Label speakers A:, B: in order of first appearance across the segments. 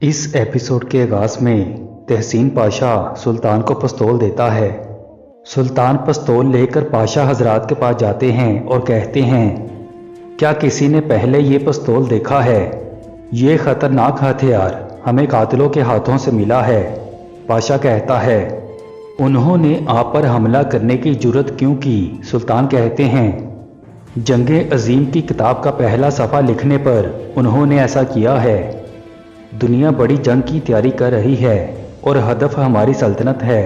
A: इस एपिसोड के आगाज में तहसीन पाशा सुल्तान को पिस्तौल देता है। सुल्तान पिस्तौल लेकर पाशा हजरात के पास जाते हैं और कहते हैं, क्या किसी ने पहले ये पिस्तौल देखा है? ये खतरनाक हथियार हमें कातिलों के हाथों से मिला है। पाशा कहता है, उन्होंने आप पर हमला करने की जुर्रत क्यों की? सुल्तान कहते हैं, जंगे अजीम की किताब का पहला सफ़ा लिखने पर उन्होंने ऐसा किया है। दुनिया बड़ी जंग की तैयारी कर रही है और हदफ हमारी सल्तनत है।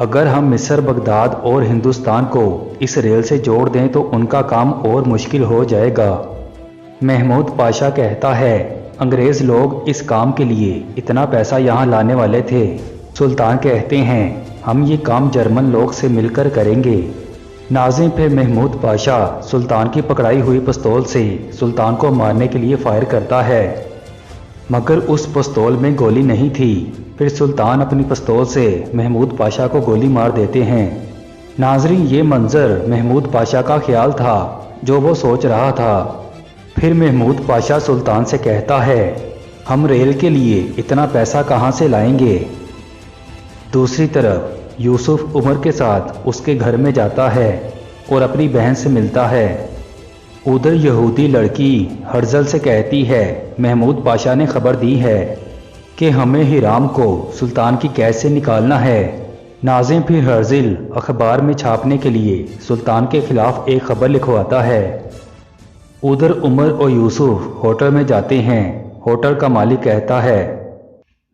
A: अगर हम मिस्र, बगदाद और हिंदुस्तान को इस रेल से जोड़ दें तो उनका काम और मुश्किल हो जाएगा। महमूद पाशा कहता है, अंग्रेज़ लोग इस काम के लिए इतना पैसा यहाँ लाने वाले थे। सुल्तान कहते हैं, हम ये काम जर्मन लोग से मिलकर करेंगे। नाज़िम फिर महमूद पाशा सुल्तान की पकड़ाई हुई पिस्तौल से सुल्तान को मारने के लिए फायर करता है, मगर उस पिस्तौल में गोली नहीं थी। फिर सुल्तान अपनी पिस्तौल से महमूद पाशा को गोली मार देते हैं। नाज़रीन, ये मंजर महमूद पाशा का ख्याल था जो वो सोच रहा था। फिर महमूद पाशा सुल्तान से कहता है, हम रेल के लिए इतना पैसा कहाँ से लाएंगे? दूसरी तरफ यूसुफ उमर के साथ उसके घर में जाता है और अपनी बहन से मिलता है। उधर यहूदी लड़की हर्जल से कहती है, महमूद पाशा ने खबर दी है कि हमें हिराम को सुल्तान की कैद से निकालना है। नाज़िम फिर हर्जिल अखबार में छापने के लिए सुल्तान के खिलाफ एक खबर लिखवाता है। उधर उमर और यूसुफ होटल में जाते हैं। होटल का मालिक कहता है,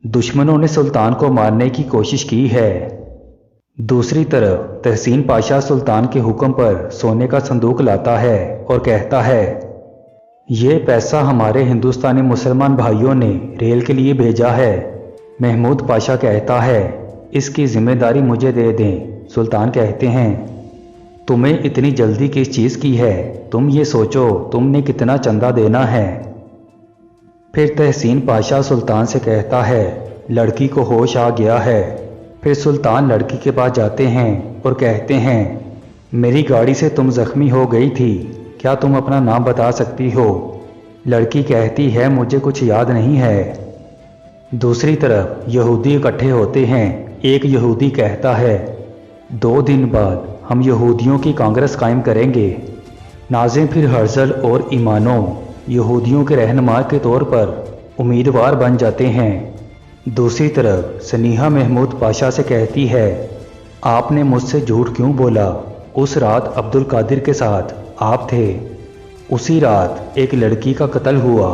A: दुश्मनों ने सुल्तान को मारने की कोशिश की है। दूसरी तरफ तहसीन पाशा सुल्तान के हुक्म पर सोने का संदूक लाता है और कहता है, ये पैसा हमारे हिंदुस्तानी मुसलमान भाइयों ने रेल के लिए भेजा है। महमूद पाशा कहता है, इसकी जिम्मेदारी मुझे दे दें। सुल्तान कहते हैं, तुम्हें इतनी जल्दी किस चीज़ की है? तुम ये सोचो तुमने कितना चंदा देना है। फिर तहसीन पाशा सुल्तान से कहता है, लड़की को होश आ गया है। फिर सुल्तान लड़की के पास जाते हैं और कहते हैं, मेरी गाड़ी से तुम जख्मी हो गई थी, क्या तुम अपना नाम बता सकती हो? लड़की कहती है, मुझे कुछ याद नहीं है। दूसरी तरफ यहूदी इकट्ठे होते हैं। एक यहूदी कहता है, 2 दिन बाद हम यहूदियों की कांग्रेस कायम करेंगे। नाज़िम फिर हर्जल और ईमानो यहूदियों के रहनुमा के तौर पर उम्मीदवार बन जाते हैं। दूसरी तरफ सनीहा महमूद पाशा से कहती है, आपने मुझसे झूठ क्यों बोला? उस रात अब्दुल कादिर के साथ आप थे। उसी रात एक लड़की का कत्ल हुआ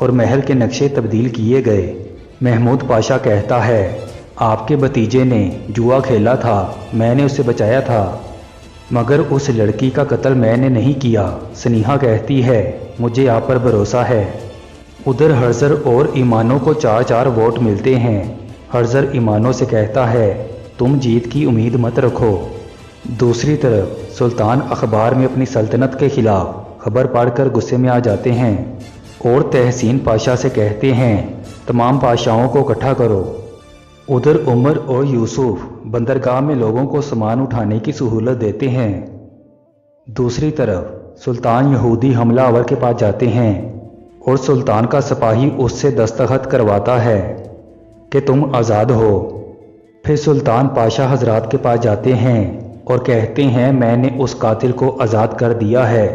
A: और महल के नक्शे तब्दील किए गए। महमूद पाशा कहता है, आपके भतीजे ने जुआ खेला था, मैंने उसे बचाया था, मगर उस लड़की का कत्ल मैंने नहीं किया। सनीहा कहती है, मुझे आप पर भरोसा है। उधर हर्जर और ईमानों को 4-4 वोट मिलते हैं। हर्जर ईमानों से कहता है, तुम जीत की उम्मीद मत रखो। दूसरी तरफ सुल्तान अखबार में अपनी सल्तनत के खिलाफ खबर पढ़कर गुस्से में आ जाते हैं और तहसीन पाशा से कहते हैं, तमाम पाशाओं को इकट्ठा करो। उधर उमर और यूसुफ बंदरगाह में लोगों को सामान उठाने की सहूलत देते हैं। दूसरी तरफ सुल्तान यहूदी हमलावर के पास जाते हैं और सुल्तान का सिपाही उससे दस्तखत करवाता है कि तुम आज़ाद हो। फिर सुल्तान पाशा हजरात के पास जाते हैं और कहते हैं, मैंने उस कातिल को आज़ाद कर दिया है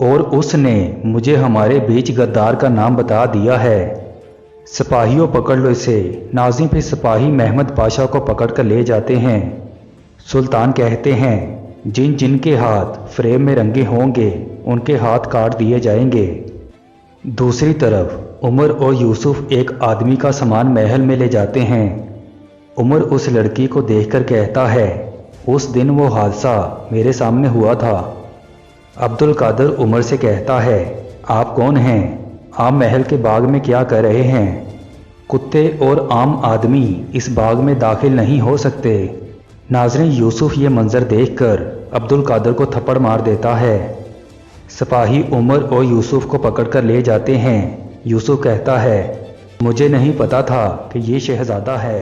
A: और उसने मुझे हमारे बीच गद्दार का नाम बता दिया है। सिपाहियों, पकड़ लो इसे। नाज़िम फिर सिपाही महमद पाशा को पकड़ कर ले जाते हैं। सुल्तान कहते हैं, जिन जिन के हाथ फ्रेम में रंगे होंगे उनके हाथ काट दिए जाएंगे। दूसरी तरफ उमर और यूसुफ एक आदमी का सामान महल में ले जाते हैं। उमर उस लड़की को देखकर कहता है, उस दिन वो हादसा मेरे सामने हुआ था। अब्दुल कादिर उमर से कहता है, आप कौन हैं? आप महल के बाग में क्या कर रहे हैं? कुत्ते और आम आदमी इस बाग में दाखिल नहीं हो सकते। नाज़रीन, यूसुफ ये मंजर देखकर अब्दुल कादिर को थप्पड़ मार देता है। सिपाही उमर और यूसुफ को पकड़कर ले जाते हैं। यूसुफ कहता है, मुझे नहीं पता था कि ये शहजादा है।